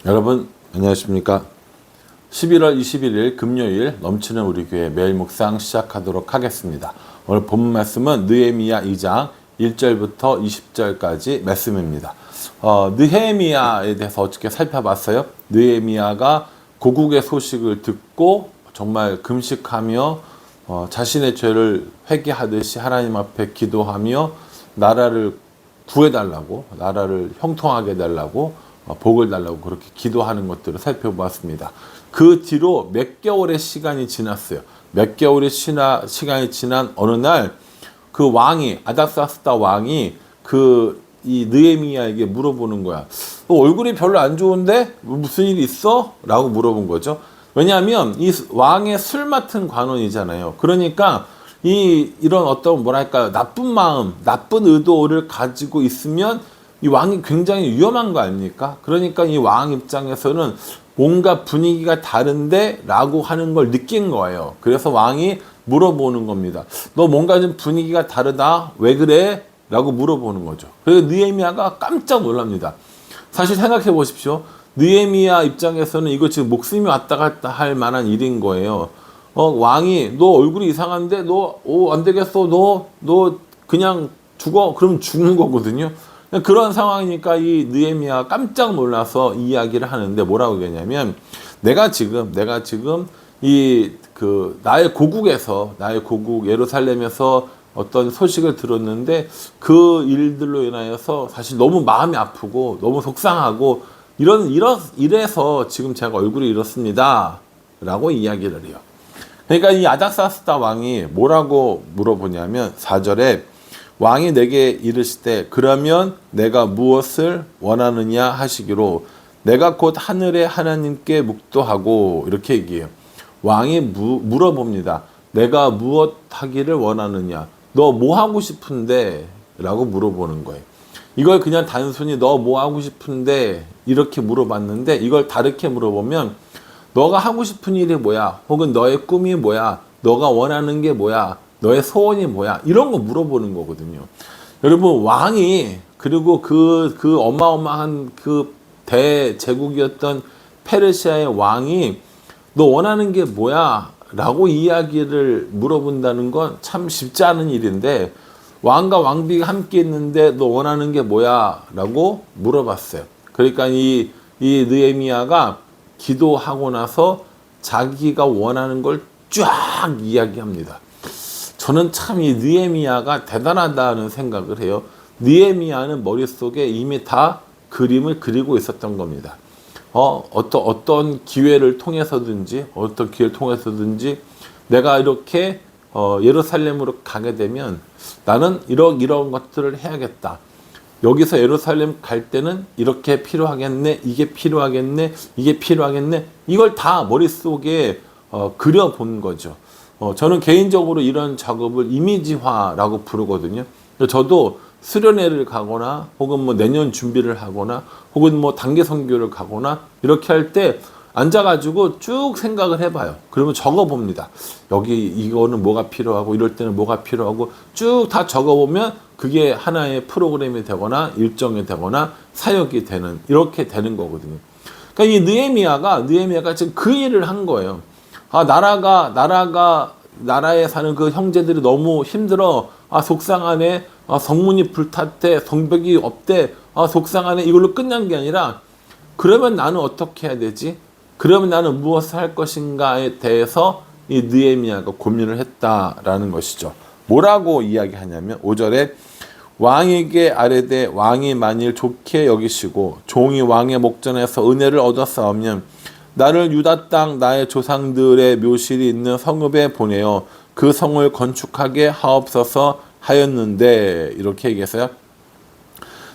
여러분 안녕하십니까? 11월 21일 금요일 넘치는 우리 교회 매일 묵상 시작하도록 하겠습니다. 오늘 본문 말씀은 느헤미야 2장 1절부터 20절까지 말씀입니다. 느헤미야에 대해서 어떻게 살펴봤어요? 느헤미야가 고국의 소식을 듣고 정말 금식하며 자신의 죄를 회개하듯이 하나님 앞에 기도하며 나라를 구해달라고, 나라를 형통하게 해달라고, 복을 달라고 그렇게 기도하는 것들을 살펴보았습니다. 그 뒤로 몇 개월의 시간이 지났어요. 몇 개월의 시간이 지난 어느 날 그 왕이, 아닥사스다 왕이 이 느헤미야에게 물어보는 거야. 얼굴이 별로 안 좋은데 무슨 일이 있어? 라고 물어본 거죠. 왜냐하면 이 왕의 술 맡은 관원이잖아요. 그러니까 이런 어떤 뭐랄까 나쁜 마음, 나쁜 의도를 가지고 있으면 이 왕이 굉장히 위험한 거 아닙니까? 그러니까 이 왕 입장에서는 뭔가 분위기가 다른데 라고 하는 걸 느낀 거예요. 그래서 왕이 물어보는 겁니다. 너 뭔가 좀 분위기가 다르다? 왜 그래? 라고 물어보는 거죠. 그래서 느헤미야가 깜짝 놀랍니다. 사실 생각해 보십시오. 느헤미야 입장에서는 이거 지금 목숨이 왔다 갔다 할 만한 일인 거예요. 왕이 너 얼굴이 이상한데 안 되겠어. 너 그냥 죽어. 그럼 죽는 거거든요. 그런 상황이니까 이 느헤미야가 깜짝 놀라서 이야기를 하는데 뭐라고 얘기하냐면 내가 지금 나의 고국 예루살렘에서 어떤 소식을 들었는데 그 일들로 인하여서 사실 너무 마음이 아프고 너무 속상하고 이래서 지금 제가 얼굴이 이렇습니다. 라고 이야기를 해요. 그러니까 이 아닥사스다 왕이 뭐라고 물어보냐면 4절에 왕이 내게 이르시되 그러면 내가 무엇을 원하느냐 하시기로 내가 곧 하늘의 하나님께 묵도하고 이렇게 얘기해요. 왕이 물어봅니다. 내가 무엇 하기를 원하느냐? 너 뭐 하고 싶은데? 라고 물어보는 거예요. 이걸 그냥 단순히 너 뭐 하고 싶은데? 이렇게 물어봤는데 이걸 다르게 물어보면 너가 하고 싶은 일이 뭐야? 혹은 너의 꿈이 뭐야? 너가 원하는 게 뭐야? 너의 소원이 뭐야? 이런 거 물어보는 거거든요. 여러분 왕이 그리고 그 어마어마한 그 대제국이었던 페르시아의 왕이 너 원하는 게 뭐야? 라고 이야기를 물어본다는 건 참 쉽지 않은 일인데 왕과 왕비가 함께 있는데 너 원하는 게 뭐야? 라고 물어봤어요. 그러니까 이 느헤미야가 기도하고 나서 자기가 원하는 걸 쫙 이야기합니다. 저는 참 이 느헤미야가 대단하다는 생각을 해요. 느헤미야는 머릿속에 이미 다 그림을 그리고 있었던 겁니다. 어떤 기회를 통해서든지 내가 이렇게 예루살렘으로 가게 되면 나는 이런 것들을 해야겠다. 여기서 예루살렘 갈 때는 이렇게 필요하겠네, 이게 필요하겠네, 이게 필요하겠네. 이걸 다 머릿속에 그려본 거죠. 저는 개인적으로 이런 작업을 이미지화라고 부르거든요. 저도 수련회를 가거나 혹은 뭐 내년 준비를 하거나 혹은 뭐 단기 선교를 가거나 이렇게 할 때 앉아가지고 쭉 생각을 해봐요. 그러면 적어봅니다. 여기 이거는 뭐가 필요하고 이럴 때는 뭐가 필요하고 쭉 다 적어보면 그게 하나의 프로그램이 되거나 일정이 되거나 사역이 되는 이렇게 되는 거거든요. 그러니까 이 느헤미야가 지금 그 일을 한 거예요. 나라에 사는 그 형제들이 너무 힘들어. 속상하네. 성문이 불탔대. 성벽이 없대. 속상하네. 이걸로 끝난 게 아니라 그러면 나는 어떻게 해야 되지? 그러면 나는 무엇을 할 것인가에 대해서 이 느헤미야가 고민을 했다라는 것이죠. 뭐라고 이야기하냐면 5절에 왕에게 아뢰되 왕이 만일 좋게 여기시고 종이 왕의 목전에서 은혜를 얻었사오면 나를 유다 땅 나의 조상들의 묘실이 있는 성읍에 보내어 그 성을 건축하게 하옵소서 하였는데 이렇게 얘기했어요.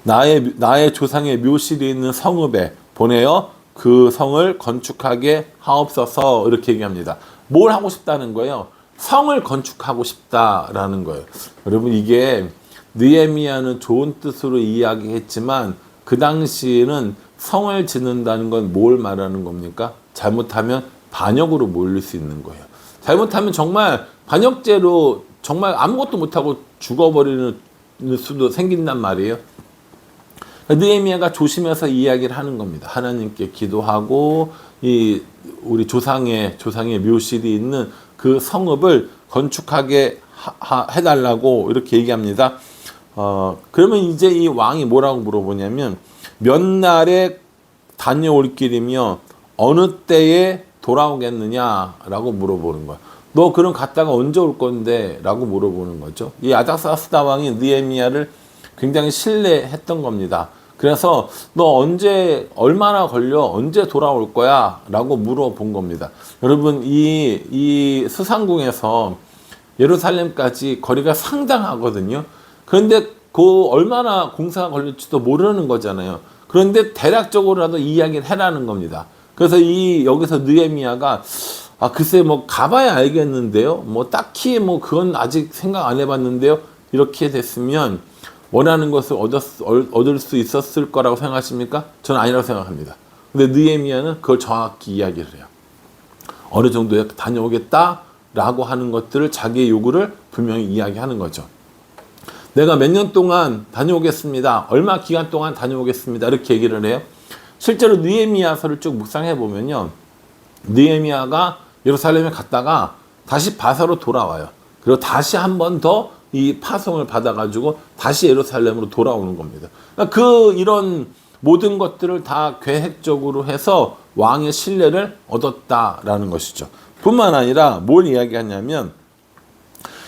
나의 조상의 묘실이 있는 성읍에 보내어 그 성을 건축하게 하옵소서 이렇게 얘기합니다. 뭘 하고 싶다는 거예요? 성을 건축하고 싶다라는 거예요. 여러분 이게 느헤미야는 좋은 뜻으로 이야기했지만 그 당시에는 성을 짓는다는 건 뭘 말하는 겁니까? 잘못하면 반역으로 몰릴 수 있는 거예요. 잘못하면 정말 반역죄로 정말 아무것도 못하고 죽어버리는 수도 생긴단 말이에요. 느헤미야가 조심해서 이야기를 하는 겁니다. 하나님께 기도하고 우리 조상의 묘실이 있는 그 성읍을 건축하게 해달라고 이렇게 얘기합니다. 그러면 이제 이 왕이 뭐라고 물어보냐면 몇 날에 다녀올 길이며 어느 때에 돌아오겠느냐라고 물어보는 거야. 너 그럼 갔다가 언제 올 건데? 라고 물어보는 거죠. 이 아닥사스다 왕이 느헤미야를 굉장히 신뢰했던 겁니다. 그래서 너 얼마나 걸려? 언제 돌아올 거야? 라고 물어본 겁니다. 여러분, 이 수상궁에서 예루살렘까지 거리가 상당하거든요. 그런데 그 얼마나 공사가 걸릴지도 모르는 거잖아요. 그런데 대략적으로라도 이야기를 해라는 겁니다. 그래서 여기서 느헤미야가 글쎄 뭐 가봐야 알겠는데요. 뭐 딱히 뭐 그건 아직 생각 안 해봤는데요. 이렇게 됐으면 원하는 것을 얻을 수 있었을 거라고 생각하십니까? 저는 아니라고 생각합니다. 근데 느헤미야는 그걸 정확히 이야기를 해요. 어느 정도에 다녀오겠다라고 하는 것들을 자기의 요구를 분명히 이야기하는 거죠. 내가 몇 년 동안 다녀오겠습니다. 얼마 기간 동안 다녀오겠습니다. 이렇게 얘기를 해요. 실제로 느헤미야서를 쭉 묵상해 보면요. 느헤미야가 예루살렘에 갔다가 다시 바사로 돌아와요. 그리고 다시 한 번 더 이 파송을 받아가지고 다시 예루살렘으로 돌아오는 겁니다. 그러니까 이런 모든 것들을 다 계획적으로 해서 왕의 신뢰를 얻었다라는 것이죠. 뿐만 아니라 뭘 이야기하냐면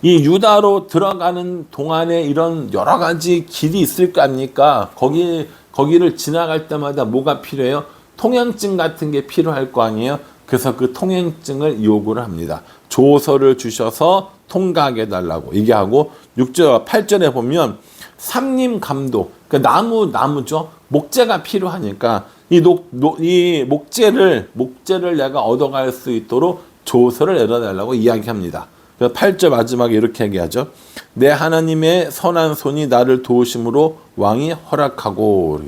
이 유다로 들어가는 동안에 이런 여러 가지 길이 있을 거 아닙니까? 거기를 지나갈 때마다 뭐가 필요해요? 통행증 같은 게 필요할 거 아니에요? 그래서 그 통행증을 요구를 합니다. 조서를 주셔서 통과하게 해달라고 얘기하고 6절, 8절에 보면 삼림감도, 그러니까 나무죠. 목재가 필요하니까 이 목재를 내가 얻어갈 수 있도록 조서를 내려달라고 이야기합니다. 8절 마지막에 이렇게 얘기하죠. 내 하나님의 선한 손이 나를 도우심으로 왕이 허락하고,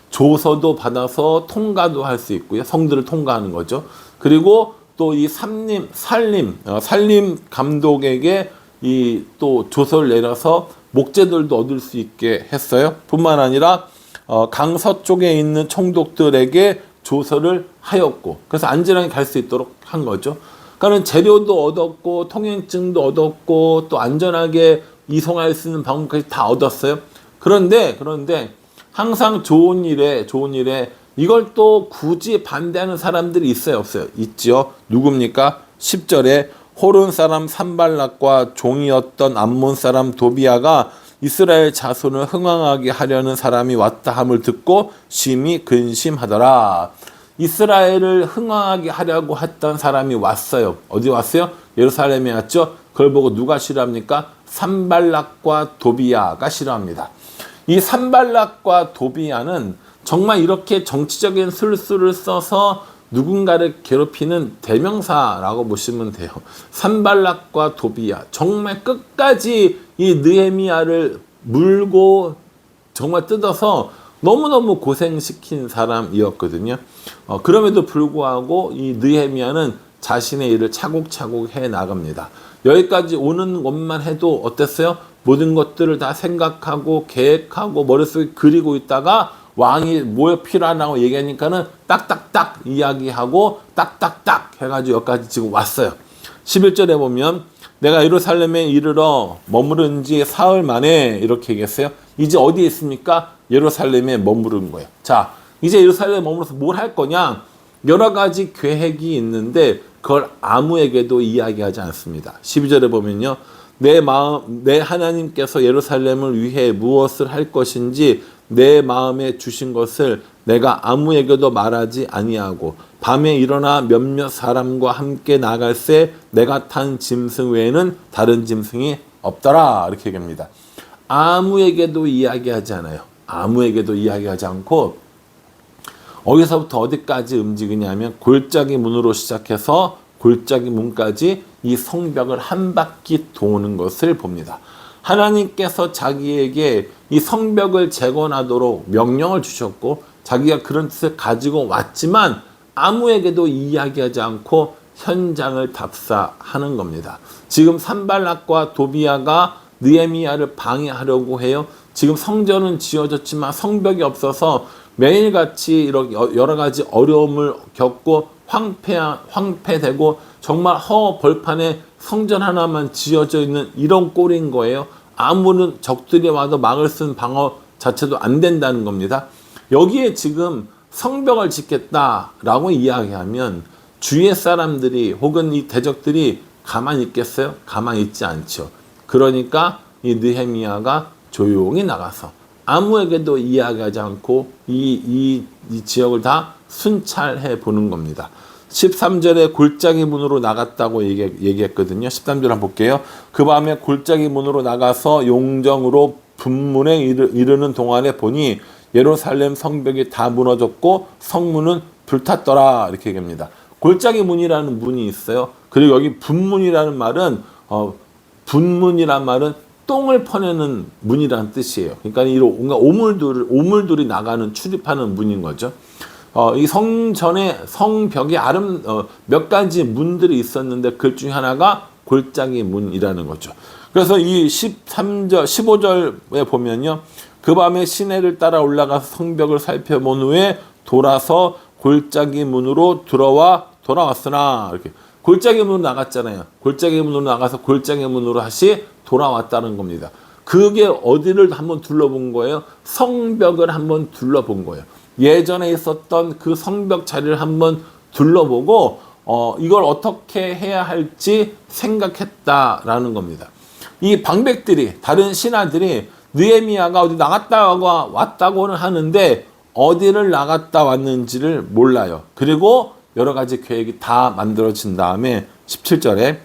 조서도 받아서 통과도 할 수 있고요. 성들을 통과하는 거죠. 그리고 또 이 살림 감독에게 또 조서를 내려서 목재들도 얻을 수 있게 했어요. 뿐만 아니라 강서쪽에 있는 총독들에게 조서를 하였고, 그래서 안전하게 갈 수 있도록 한 거죠. 그러니까 재료도 얻었고 통행증도 얻었고 또 안전하게 이송할 수 있는 방법까지 다 얻었어요. 그런데 항상 좋은 일에 이걸 또 굳이 반대하는 사람들이 있어요, 없어요? 있죠. 누굽니까? 10절에 호른 사람 산발락과 종이었던 암몬 사람 도비아가 이스라엘 자손을 흥왕하게 하려는 사람이 왔다 함을 듣고 심히 근심하더라. 이스라엘을 흥왕하게 하려고 했던 사람이 왔어요. 어디 왔어요? 예루살렘에 왔죠. 그걸 보고 누가 싫어합니까? 산발락과 도비아가 싫어합니다. 이 산발락과 도비아는 정말 이렇게 정치적인 술수를 써서 누군가를 괴롭히는 대명사라고 보시면 돼요. 산발락과 도비아, 정말 끝까지 이 느헤미야를 물고 정말 뜯어서 너무너무 고생시킨 사람이었거든요. 그럼에도 불구하고 이 느헤미야는 자신의 일을 차곡차곡 해 나갑니다. 여기까지 오는 것만 해도 어땠어요? 모든 것들을 다 생각하고 계획하고 머릿속에 그리고 있다가 왕이 뭐 필요하냐고 얘기하니까는 딱딱딱 이야기하고 딱딱딱 해가지고 여기까지 지금 왔어요. 11절에 보면 내가 예루살렘에 이르러 머무른 지 사흘 만에 이렇게 얘기했어요. 이제 어디에 있습니까? 예루살렘에 머무른 거예요. 자, 이제 예루살렘에 머물러서 뭘 할 거냐? 여러 가지 계획이 있는데 그걸 아무에게도 이야기하지 않습니다. 12절에 보면요. 내 하나님께서 예루살렘을 위해 무엇을 할 것인지 내 마음에 주신 것을 내가 아무에게도 말하지 아니하고 밤에 일어나 몇몇 사람과 함께 나갈새 내가 탄 짐승 외에는 다른 짐승이 없더라. 이렇게 얘기합니다. 아무에게도 이야기하지 않아요. 아무에게도 이야기하지 않고 어디서부터 어디까지 움직이냐면 골짜기 문으로 시작해서 골짜기 문까지 이 성벽을 한 바퀴 도는 것을 봅니다. 하나님께서 자기에게 이 성벽을 재건하도록 명령을 주셨고 자기가 그런 뜻을 가지고 왔지만 아무에게도 이야기하지 않고 현장을 답사하는 겁니다. 지금 산발락과 도비아가 느헤미야를 방해하려고 해요. 지금 성전은 지어졌지만 성벽이 없어서 매일같이 이렇게 여러 가지 어려움을 겪고 황폐되고 정말 벌판에 성전 하나만 지어져 있는 이런 꼴인 거예요. 아무런 적들이 와도 막을 쓴 방어 자체도 안 된다는 겁니다. 여기에 지금 성벽을 짓겠다라고 이야기하면 주위의 사람들이 혹은 이 대적들이 가만히 있겠어요? 가만히 있지 않죠. 그러니까 이 느헤미야가 조용히 나가서 아무에게도 이야기하지 않고 이 지역을 다 순찰해 보는 겁니다. 13절에 골짜기 문으로 나갔다고 얘기했거든요. 13절 한번 볼게요. 그 밤에 골짜기 문으로 나가서 용정으로 분문에 이르는 동안에 보니 예루살렘 성벽이 다 무너졌고 성문은 불탔더라. 이렇게 얘기합니다. 골짜기 문이라는 문이 있어요. 그리고 여기 분문이라는 말은 분문이란 말은 똥을 퍼내는 문이라는 뜻이에요. 그러니까 이런 뭔가 오물들이 나가는 출입하는 문인 거죠. 이 성전에 성벽에 몇 가지 문들이 있었는데 그 중에 하나가 골짜기 문이라는 거죠. 그래서 이 15절에 보면요. 그 밤에 시내를 따라 올라가서 성벽을 살펴본 후에 돌아서 골짜기 문으로 돌아왔으나 이렇게 골짜기 문으로 나갔잖아요. 골짜기 문으로 나가서 골짜기 문으로 다시 돌아왔다는 겁니다. 그게 어디를 한번 둘러본 거예요? 성벽을 한번 둘러본 거예요. 예전에 있었던 그 성벽 자리를 한번 둘러보고 이걸 어떻게 해야 할지 생각했다라는 겁니다. 이 방백들이 다른 신하들이 느헤미야가 어디 나갔다 왔다고는 하는데 어디를 나갔다 왔는지를 몰라요. 그리고 여러 가지 계획이 다 만들어진 다음에 17절에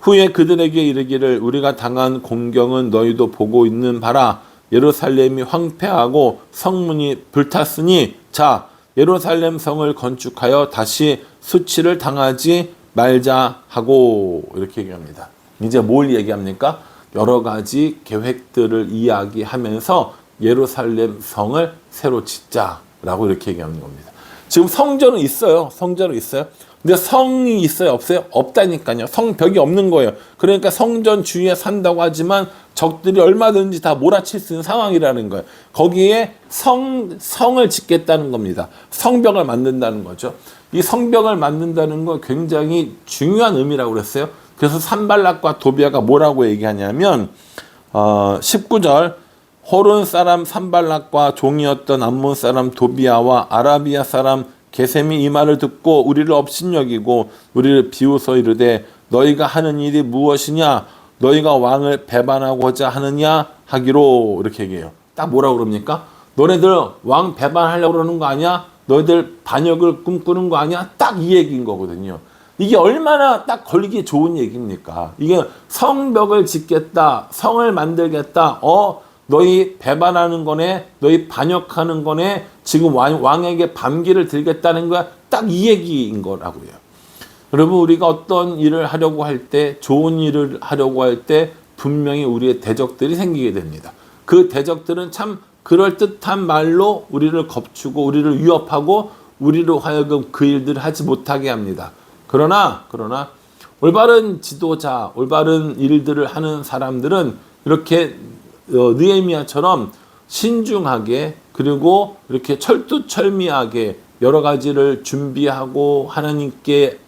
후에 그들에게 이르기를 우리가 당한 공경은 너희도 보고 있는 바라. 예루살렘이 황폐하고 성문이 불탔으니 자 예루살렘 성을 건축하여 다시 수치를 당하지 말자 하고 이렇게 얘기합니다. 이제 뭘 얘기합니까? 여러 가지 계획들을 이야기하면서 예루살렘 성을 새로 짓자라고 이렇게 얘기하는 겁니다. 지금 성전은 있어요. 성전은 있어요. 근데 성이 있어요? 없어요? 없다니까요. 성벽이 없는 거예요. 그러니까 성전 주위에 산다고 하지만 적들이 얼마든지 다 몰아칠 수 있는 상황이라는 거예요. 거기에 성을 짓겠다는 겁니다. 성벽을 만든다는 거죠. 이 성벽을 만든다는 건 굉장히 중요한 의미라고 그랬어요. 그래서 산발락과 도비아가 뭐라고 얘기하냐면 19절 호른 사람 산발락과 종이었던 암몬 사람 도비아와 아라비아 사람 게셈이 이 말을 듣고 우리를 업신여기고 우리를 비웃어 이르되 너희가 하는 일이 무엇이냐 너희가 왕을 배반하고자 하느냐 하기로 이렇게 얘기해요. 딱 뭐라고 그럽니까? 너네들 왕 배반하려고 그러는 거 아니야? 너희들 반역을 꿈꾸는 거 아니야? 딱 이 얘기인 거거든요. 이게 얼마나 딱 걸리기 좋은 얘기입니까? 이게 성벽을 짓겠다, 성을 만들겠다, 너희 배반하는 거네, 너희 반역하는 거네, 지금 왕에게 반기를 들겠다는 거야. 딱 이 얘기인 거라고요. 여러분, 우리가 어떤 일을 하려고 할 때, 좋은 일을 하려고 할 때 분명히 우리의 대적들이 생기게 됩니다. 그 대적들은 참 그럴듯한 말로 우리를 겁주고 우리를 위협하고 우리로 하여금 그 일들을 하지 못하게 합니다. 그러나 올바른 지도자, 올바른 일들을 하는 사람들은 이렇게 느헤미야처럼 신중하게 그리고 이렇게 철두철미하게 여러 가지를 준비하고 하나님께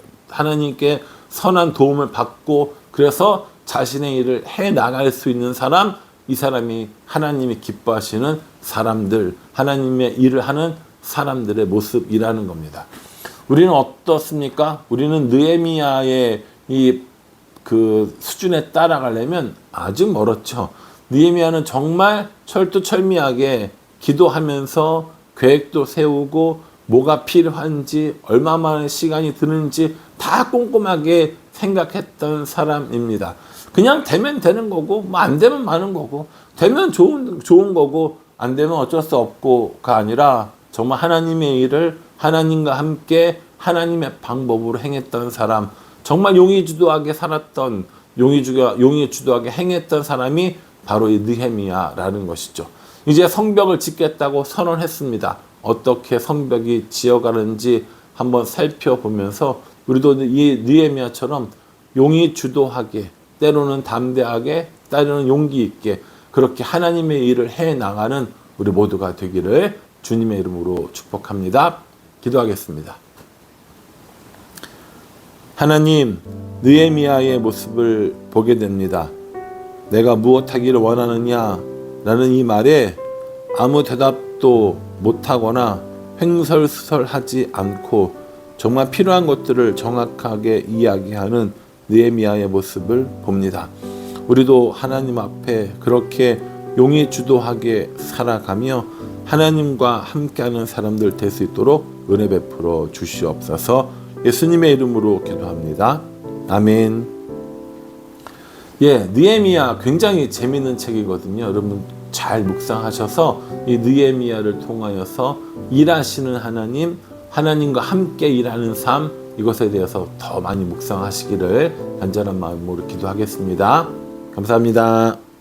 선한 도움을 받고 그래서 자신의 일을 해 나갈 수 있는 사람, 이 사람이 하나님이 기뻐하시는 사람들, 하나님의 일을 하는 사람들의 모습이라는 겁니다. 우리는 어떻습니까? 우리는 느헤미야의 그 수준에 따라가려면 아직 멀었죠. 느헤미야는 정말 철두철미하게 기도하면서 계획도 세우고 뭐가 필요한지 얼마만의 시간이 드는지 다 꼼꼼하게 생각했던 사람입니다. 그냥 되면 되는 거고 뭐 안 되면 마는 거고 되면 좋은 거고 안 되면 어쩔 수 없고가 아니라 정말 하나님의 일을 하나님과 함께 하나님의 방법으로 행했던 사람, 정말 용의주도하게 살았던 용의주도하게 행했던 사람이 바로 이 느헤미야라는 것이죠. 이제 성벽을 짓겠다고 선언했습니다. 어떻게 성벽이 지어가는지 한번 살펴보면서 우리도 이 느헤미야처럼 용의주도하게 때로는 담대하게 때로는 용기 있게 그렇게 하나님의 일을 해나가는 우리 모두가 되기를 주님의 이름으로 축복합니다. 기도하겠습니다. 하나님, 느헤미야의 모습을 보게 됩니다. 내가 무엇하기를 원하느냐 라는 이 말에 아무 대답도 못하거나 횡설수설하지 않고 정말 필요한 것들을 정확하게 이야기하는 느헤미야의 모습을 봅니다. 우리도 하나님 앞에 그렇게 용의 주도하게 살아가며 하나님과 함께하는 사람들 될 수 있도록 은혜 베풀어 주시옵소서. 예수님의 이름으로 기도합니다. 아멘. 느헤미야 굉장히 재미있는 책이거든요. 여러분 잘 묵상하셔서 이 느헤미야를 통하여서 일하시는 하나님, 하나님과 함께 일하는 삶, 이것에 대해서 더 많이 묵상하시기를 간절한 마음으로 기도하겠습니다. 감사합니다.